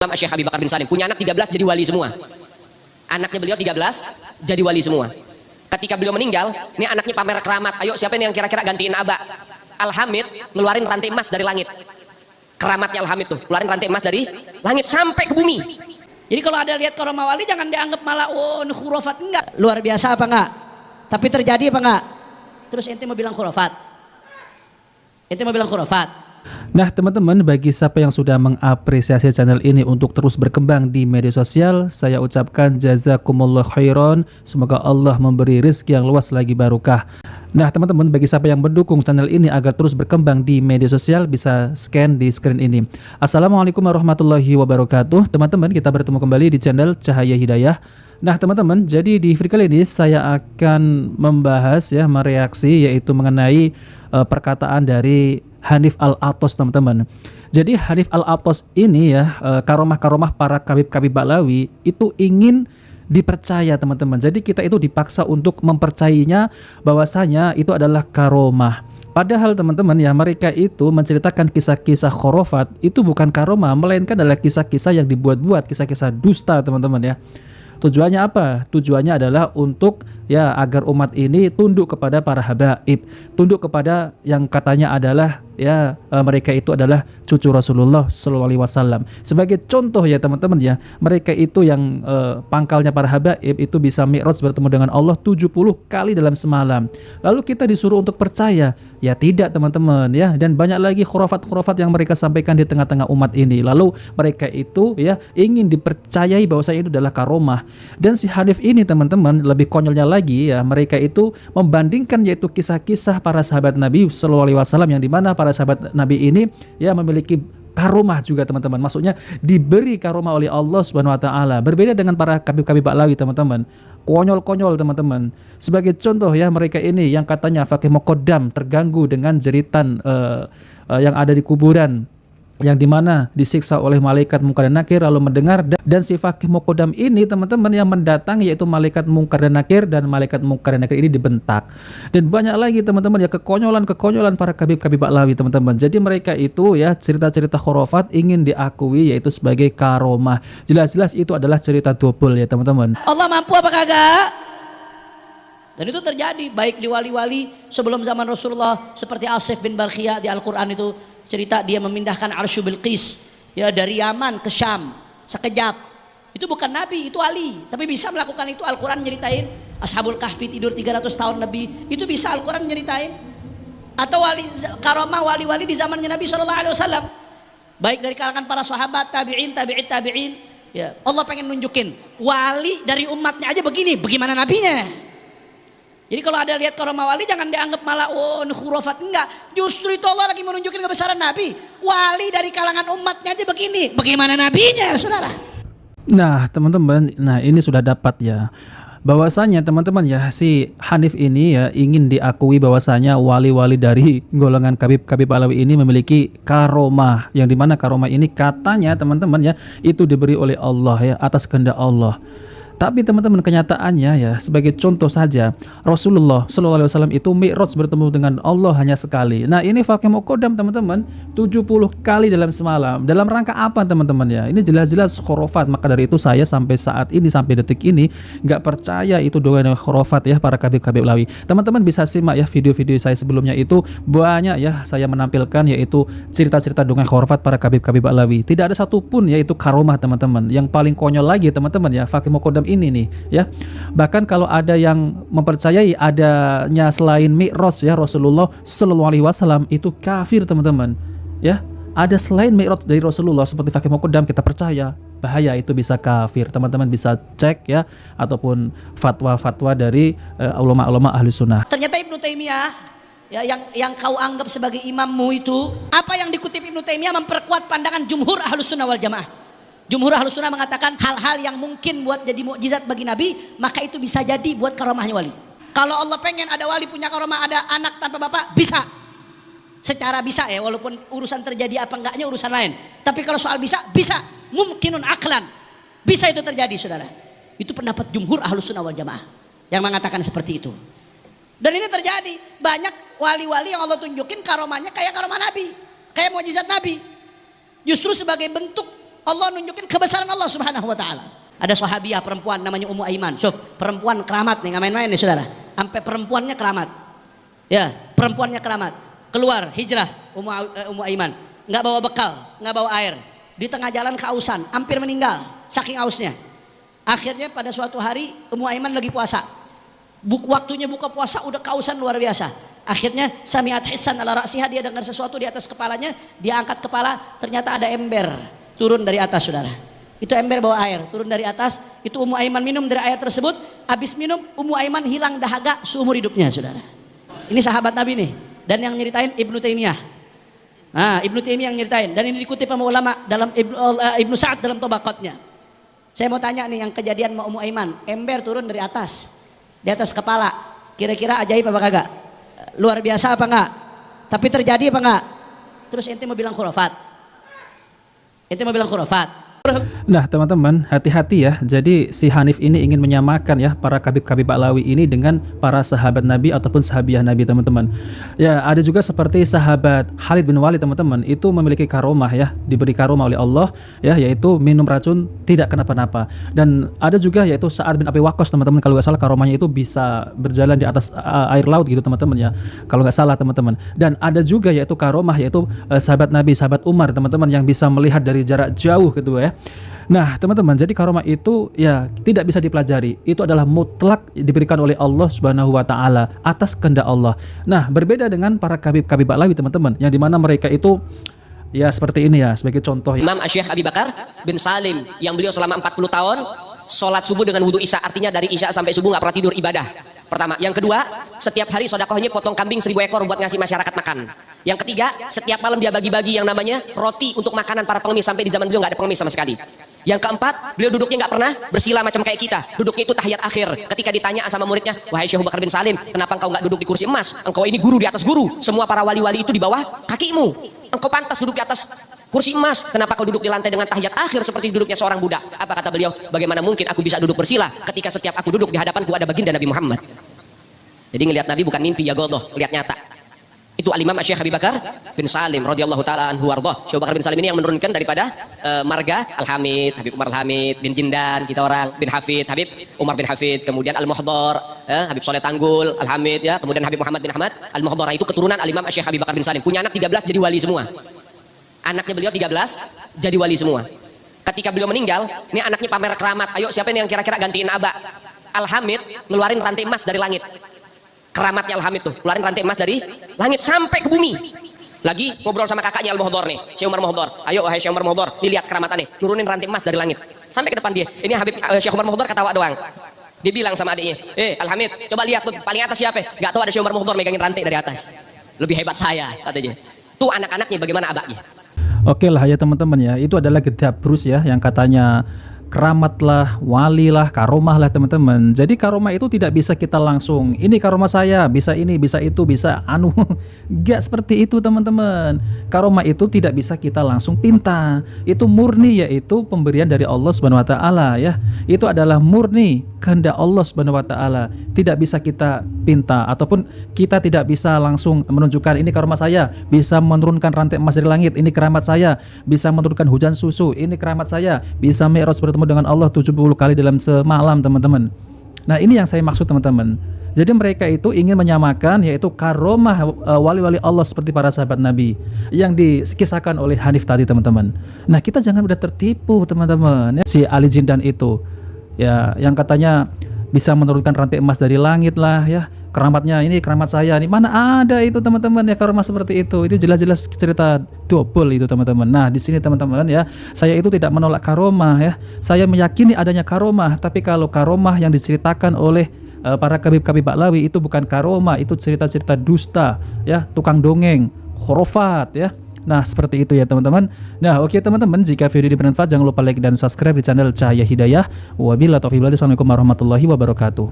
Imam Syekh Habib Bakar bin Salim punya anak 13 jadi wali semua. Anaknya beliau 13 jadi wali semua. Ketika beliau meninggal, ini anaknya pamer keramat. Ayo siapa ini yang kira-kira gantiin Aba? Al-Hamid ngeluarin rantai emas dari langit. Keramatnya Al-Hamid tuh, ngeluarin rantai emas dari langit sampai ke bumi. Jadi kalau ada lihat karomah wali jangan dianggap malah khurafat, enggak. Luar biasa apa enggak? Tapi terjadi apa enggak? Terus ente mau bilang khurafat? Ente mau bilang khurafat? Nah teman-teman, bagi siapa yang sudah mengapresiasi channel ini untuk terus berkembang di media sosial, saya ucapkan jazakumullah khairan. Semoga Allah memberi rezeki yang luas lagi barokah. Nah teman-teman, bagi siapa yang mendukung channel ini agar terus berkembang di media sosial, bisa scan di screen ini. Assalamualaikum warahmatullahi wabarakatuh. Teman-teman, kita bertemu kembali di channel Cahaya Hidayah. Nah teman-teman, jadi di video kali ini saya akan membahas mereaksi yaitu mengenai perkataan dari Hanif Al-Athos teman-teman. Jadi Hanif Al-Athos ini karomah-karomah para kabib-kabib Ba'lawi itu ingin dipercaya teman-teman. Jadi kita itu dipaksa untuk mempercayainya bahwasanya itu adalah karomah. Padahal teman-teman mereka itu menceritakan kisah-kisah khurafat itu bukan karomah, melainkan adalah kisah-kisah yang dibuat-buat, kisah-kisah dusta teman-teman . Tujuannya apa? Tujuannya adalah untuk agar umat ini tunduk kepada para habaib, tunduk kepada yang katanya adalah mereka itu adalah cucu Rasulullah SAW. Sebagai contoh teman-teman mereka itu yang pangkalnya para habaib itu bisa mi'raj bertemu dengan Allah 70 kali dalam semalam. Lalu kita disuruh untuk percaya? Ya tidak teman-teman dan banyak lagi khurafat-khurafat yang mereka sampaikan di tengah-tengah umat ini. Lalu mereka itu ingin dipercayai bahwasanya itu adalah karomah. Dan si Hanif ini teman-teman lebih konyolnya lagi mereka itu membandingkan yaitu kisah-kisah para sahabat Nabi SAW yang dimana para sahabat Nabi ini memiliki karomah juga teman-teman. Maksudnya diberi karomah oleh Allah Subhanahu wa taala. Berbeda dengan para kabib-kabib Ba'lawi teman-teman. Konyol-konyol teman-teman. Sebagai contoh mereka ini yang katanya Fakih Muqaddam terganggu dengan jeritan yang ada di kuburan, yang dimana disiksa oleh malaikat Munkar dan Nakir, lalu mendengar dan si Fakih Muqaddam ini teman-teman yang mendatangi yaitu malaikat Munkar dan Nakir, dan malaikat Munkar dan Nakir ini dibentak. Dan banyak lagi teman-teman kekonyolan para kabib-kabib Ba'lawi teman-teman. Jadi mereka itu cerita-cerita khurafat ingin diakui yaitu sebagai karomah. Jelas-jelas itu adalah cerita double teman-teman. Allah mampu apa kagak? Dan itu terjadi baik di wali-wali sebelum zaman Rasulullah seperti Asif bin Barkhiyah di Al-Quran itu cerita dia memindahkan Arsy Bilqis dari Yaman ke Syam sekejap. Itu bukan nabi, itu wali, tapi bisa melakukan itu. Al-Quran nyeritain Ashabul Kahfi tidur 300 tahun lebih, itu bisa Al-Quran nyeritain. Atau karomah wali-wali di zamannya Nabi SAW, baik dari kalangan para sahabat, tabi'in. Allah pengen nunjukin wali dari umatnya aja begini, bagaimana nabinya. Jadi kalau ada lihat karomah wali jangan dianggap malah khurafat, enggak. Justru itu Allah lagi menunjukkan kebesaran Nabi. Wali dari kalangan umatnya aja begini, bagaimana nabinya saudara? Nah teman-teman, ini sudah dapat bahwasanya teman-teman si Hanif ini ingin diakui bahwasanya wali-wali dari golongan kabib-kabib Ba'lawi ini memiliki karomah, yang dimana karomah ini katanya teman-teman itu diberi oleh Allah atas kehendak Allah. Tapi teman-teman kenyataannya sebagai contoh saja Rasulullah SAW itu mi'raj bertemu dengan Allah hanya sekali. Nah ini Fakih Muqaddam teman-teman 70 kali dalam semalam. Dalam rangka apa teman-teman Ini jelas-jelas khurafat. Maka dari itu saya sampai saat ini, sampai detik ini nggak percaya itu dengan khurafat para kabib-kabib Ba'lawi. Teman-teman bisa simak video-video saya sebelumnya, itu banyak saya menampilkan yaitu cerita-cerita dengan khurafat para kabib-kabib Ba'lawi. Tidak ada satupun itu karomah teman-teman. Yang paling konyol lagi teman-teman Fakih Muqaddam ini nih bahkan kalau ada yang mempercayai adanya selain mi'raj Rasulullah SAW itu kafir teman-teman ada selain mi'raj dari Rasulullah seperti Fakih Muqaddam kita percaya, bahaya, itu bisa kafir. Teman-teman bisa cek ataupun fatwa-fatwa dari ulama-ulama ahli sunnah. Ternyata Ibnu Taimiyah yang kau anggap sebagai imammu itu, apa yang dikutip Ibnu Taimiyah memperkuat pandangan jumhur ahlus sunnah wal jamaah. Jumhur ahlus sunnah mengatakan hal-hal yang mungkin buat jadi mukjizat bagi Nabi, maka itu bisa jadi buat karomahnya wali. Kalau Allah pengen ada wali punya karomah, ada anak tanpa bapak, bisa. Secara bisa walaupun urusan terjadi apa enggaknya urusan lain. Tapi kalau soal bisa, mungkinun aklan. Bisa itu terjadi saudara. Itu pendapat jumhur ahlus sunnah wal jamaah yang mengatakan seperti itu. Dan ini terjadi, banyak wali-wali yang Allah tunjukin karomahnya kayak karomah Nabi, kayak mukjizat Nabi. Justru sebagai bentuk Allah nunjukin kebesaran Allah Subhanahu wa taala. Ada sahabiah perempuan namanya Ummu Aiman. Syuf, perempuan keramat nih, nggak main-main nih saudara. Sampai perempuannya keramat. Ya, perempuannya keramat. Keluar hijrah Ummu Aiman. Nggak bawa bekal, nggak bawa air. Di tengah jalan kehausan, hampir meninggal saking hausnya. Akhirnya pada suatu hari Ummu Aiman lagi puasa. Waktunya buka puasa udah kehausan luar biasa. Akhirnya sami'at hissan ala ra'siha, dia dengar sesuatu di atas kepalanya, dia angkat kepala, ternyata ada ember turun dari atas saudara. Itu ember bawa air, turun dari atas, itu Ummu Aiman minum dari air tersebut, habis minum Ummu Aiman hilang dahaga seumur hidupnya saudara. Ini sahabat Nabi nih, dan yang nyeritain Ibnu Taimiyah. Nah, Ibnu Taimiyah yang nyeritain, dan ini dikutip sama ulama dalam Ibnu Sa'ad dalam Tabaqatnya. Saya mau tanya nih yang kejadian sama Ummu Aiman, ember turun dari atas, di atas kepala, kira-kira ajaib apa kagak? Luar biasa apa enggak? Tapi terjadi apa enggak? Terus ente mau bilang khurafat? Ente mau bilang khurafat? Nah teman-teman, hati-hati ya. Jadi si Hanif ini ingin menyamakan ya para kabib-kabib Ba'lawi ini dengan para sahabat Nabi ataupun sahabiah Nabi teman-teman. Ya, ada juga seperti sahabat Khalid bin Walid teman-teman, itu memiliki karomah ya, diberi karomah oleh Allah ya, yaitu minum racun tidak kenapa-napa. Dan ada juga yaitu Sa'ad bin Abi Waqqas teman-teman, kalau nggak salah karomahnya itu bisa berjalan di atas air laut gitu teman-teman ya, kalau nggak salah teman-teman. Dan ada juga yaitu karomah yaitu sahabat Nabi, sahabat Umar teman-teman, yang bisa melihat dari jarak jauh gitu ya. Nah teman-teman, jadi karomah itu ya tidak bisa dipelajari, itu adalah mutlak diberikan oleh Allah Subhanahu wa taala atas kehendak Allah. Nah berbeda dengan para kabib-kabib Ba'lawi teman-teman, yang dimana mereka itu ya seperti ini ya, sebagai contoh Imam Syekh Abi Bakar bin Salim yang beliau selama 40 tahun sholat subuh dengan wudhu isya, artinya dari isya sampai subuh nggak pernah tidur ibadah. Pertama, yang kedua, setiap hari sodakohnya potong kambing 1000 ekor buat ngasih masyarakat makan. Yang ketiga, setiap malam dia bagi-bagi yang namanya roti untuk makanan para pengemis, sampai di zaman beliau nggak ada pengemis sama sekali. Yang keempat, beliau duduknya nggak pernah bersila macam kayak kita, duduknya itu tahiyat akhir. Ketika ditanya sama muridnya, wahai Syekh Bakar bin Salim, kenapa engkau nggak duduk di kursi emas? Engkau ini guru di atas guru, semua para wali-wali itu di bawah kakimu. Engkau pantas duduk di atas kursi emas, kenapa kau duduk di lantai dengan tahiyat akhir seperti duduknya seorang budak? Apa kata beliau? Bagaimana mungkin aku bisa duduk bersila ketika setiap aku duduk di hadapanku ada baginda Nabi Muhammad? Jadi ngelihat Nabi bukan mimpi ya godoh, lihat nyata. Itu Al-Imam Syekh Abi Bakar bin Salim radhiyallahu taala anhu warḍah. Syekh Bakar bin Salim ini yang menurunkan daripada marga Al-Hamid, Habib Umar Al-Hamid bin Jindan, kita orang bin Hafid, Habib Umar bin Hafid, kemudian Al-Muhdhar, Habib Soleh Tanggul, Al-Hamid ya, kemudian Habib Muhammad bin Ahmad Al-Muhdhar, itu keturunan Al-Imam Syekh Abi Bakar bin Salim. Punya anak 13 jadi wali semua. Anaknya beliau 13 jadi wali semua. Ketika beliau meninggal, ini anaknya pamer keramat. Ayo siapa ini yang kira-kira gantiin Aba? Al-Hamid ngeluarin rantai emas dari langit. Keramatnya Al-Hamid tuh, keluarin rantai emas dari langit sampai ke bumi. Lagi ngobrol sama kakaknya Al-Muhdhar nih, Syekh Umar Muhdhar. Ayo wahai Syekh Umar Muhdhar, lihat keramatannya, nurunin rantai emas dari langit sampai ke depan dia. Ini Habib Syekh Umar Muhdhar ketawa doang. Dia bilang sama adiknya, Al-Hamid, coba lihat tuh paling atas siapa? Gak tahu, ada Syekh Umar Muhdhar megangin rantai dari atas. Lebih hebat saya, katanya. Tuh anak-anaknya bagaimana abaknya. Oke lah ya teman-teman ya, itu adalah Gedabrus ya, yang katanya keramat lah, wali lah, karomah lah teman-teman. Jadi karomah itu tidak bisa kita langsung, ini karomah saya, bisa ini, bisa itu, bisa anu. Gak seperti itu teman-teman. Karomah itu tidak bisa kita langsung pinta. Itu murni, yaitu pemberian dari Allah Subhanahu wa taala ya. Itu adalah murni kehendak Allah Subhanahu wa taala. Tidak bisa kita pinta, ataupun kita tidak bisa langsung menunjukkan ini karomah saya, bisa menurunkan rantai emas dari langit, ini keramat saya, bisa menurunkan hujan susu, ini keramat saya, bisa mi'raj bertemu dengan Allah 70 kali dalam semalam teman-teman. Nah ini yang saya maksud teman-teman. Jadi mereka itu ingin menyamakan yaitu karomah wali-wali Allah seperti para sahabat Nabi yang dikisahkan oleh Hanif tadi teman-teman. Nah kita jangan udah tertipu teman-teman ya. Si Ali Jindan itu ya, yang katanya bisa menurunkan rantai emas dari langit lah ya, keramatnya ini keramat saya, ini mana ada itu teman-teman ya karomah seperti itu jelas-jelas cerita double itu teman-teman. Nah di sini teman-teman ya, saya itu tidak menolak karomah ya, saya meyakini adanya karomah, tapi kalau karomah yang diceritakan oleh para kabib-kabib Ba'lawi itu bukan karomah, itu cerita-cerita dusta ya, tukang dongeng, khurafat ya. Nah seperti itu ya teman-teman. Nah oke teman-teman, jika video ini bermanfaat jangan lupa like dan subscribe di channel Cahaya Hidayah. Wabillahi taufiq wal hidayah. Assalamualaikum warahmatullahi wabarakatuh.